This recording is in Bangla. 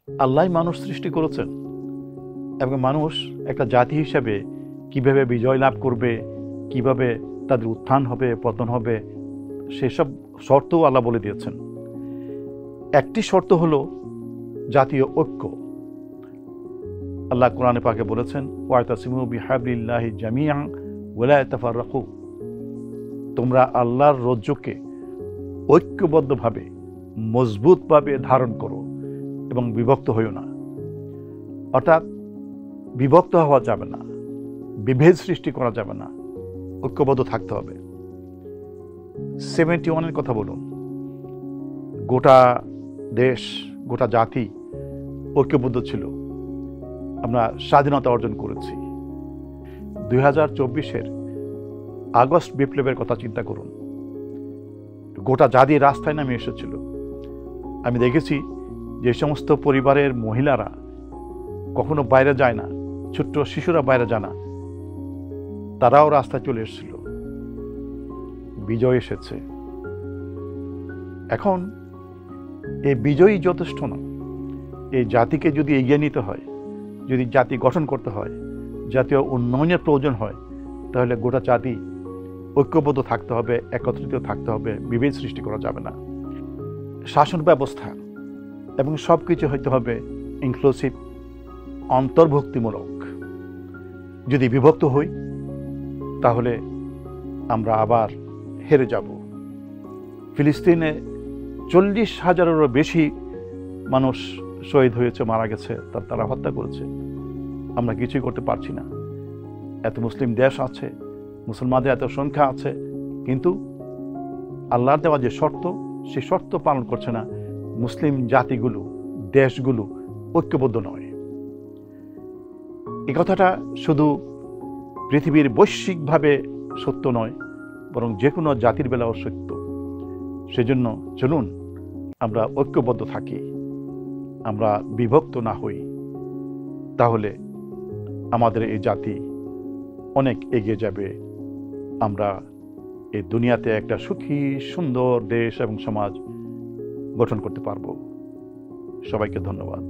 আল্লাহ মানুষ সৃষ্টি করেছেন এবং মানুষ একটা জাতি হিসেবে কিভাবে বিজয় লাভ করবে, কিভাবে তাদের উত্থান হবে, পতন হবে, সেসব শর্তও আল্লাহ বলে দিয়েছেন। একটি শর্ত হলো জাতীয় ঐক্য। আল্লাহ কোরআনে পাকে বলেছেন, ওয়াতাসিমু বিহাবলিল্লাহি জামিআন ওয়ালা তাফাররাকু, তোমরা আল্লাহর রজ্জুকে ঐক্যবদ্ধভাবে মজবুতভাবে ধারণ করো এবং বিভক্ত হইও না। অর্থাৎ বিভক্ত হওয়া যাবে না, বিভেদ সৃষ্টি করা যাবে না, ঐক্যবদ্ধ থাকতে হবে। 71-এর কথা বলুন, গোটা দেশ, গোটা জাতি ঐক্যবদ্ধ ছিল, আমরা স্বাধীনতা অর্জন করেছি। 2024-এর আগস্ট বিপ্লবের কথা চিন্তা করুন, গোটা জাতি রাস্তায় নামে এসেছিল। আমি দেখেছি যে সমস্ত পরিবারের মহিলারা কখনো বাইরে যায় না, ছোট্ট শিশুরা বাইরে যায় না, তারাও রাস্তায় চলে এসেছিল। বিজয় এসেছে। এখন এই বিজয়ই যথেষ্ট না। এই জাতিকে যদি এগিয়ে নিতে হয়, যদি জাতি গঠন করতে হয়, জাতীয় উন্নয়নের প্রয়োজন হয়, তাহলে গোটা জাতি ঐক্যবদ্ধ থাকতে হবে, একত্রিত থাকতে হবে, বিভেদ সৃষ্টি করা যাবে না। শাসন ব্যবস্থা এবং সব কিছু হইতে হবে ইনক্লুসিভ, অন্তর্ভুক্তিমূলক। যদি বিভক্ত হই তাহলে আমরা আবার হেরে যাব। ফিলিস্তিনে 40,000-এরও বেশি মানুষ শহীদ হয়েছে, মারা গেছে, তারা হত্যা করেছে। আমরা কিছুই করতে পারছি না। এত মুসলিম দেশ আছে, মুসলমানদের এত সংখ্যা আছে, কিন্তু আল্লাহর দেওয়া যে শর্ত, সেই শর্ত পালন করছে না। মুসলিম জাতিগুলো, দেশগুলো ঐক্যবদ্ধ নয়। এই কথাটা শুধু পৃথিবীর বৈশ্বিকভাবে সত্য নয়, বরং যে কোনো জাতির বেলাও সত্য। সেজন্য চলুন আমরা ঐক্যবদ্ধ থাকি, আমরা বিভক্ত না হই, তাহলে আমাদের এই জাতি অনেক এগিয়ে যাবে। আমরা এই দুনিয়াতে একটা সুখী সুন্দর দেশ এবং সমাজ গঠন করতে পারব। সবাইকে ধন্যবাদ।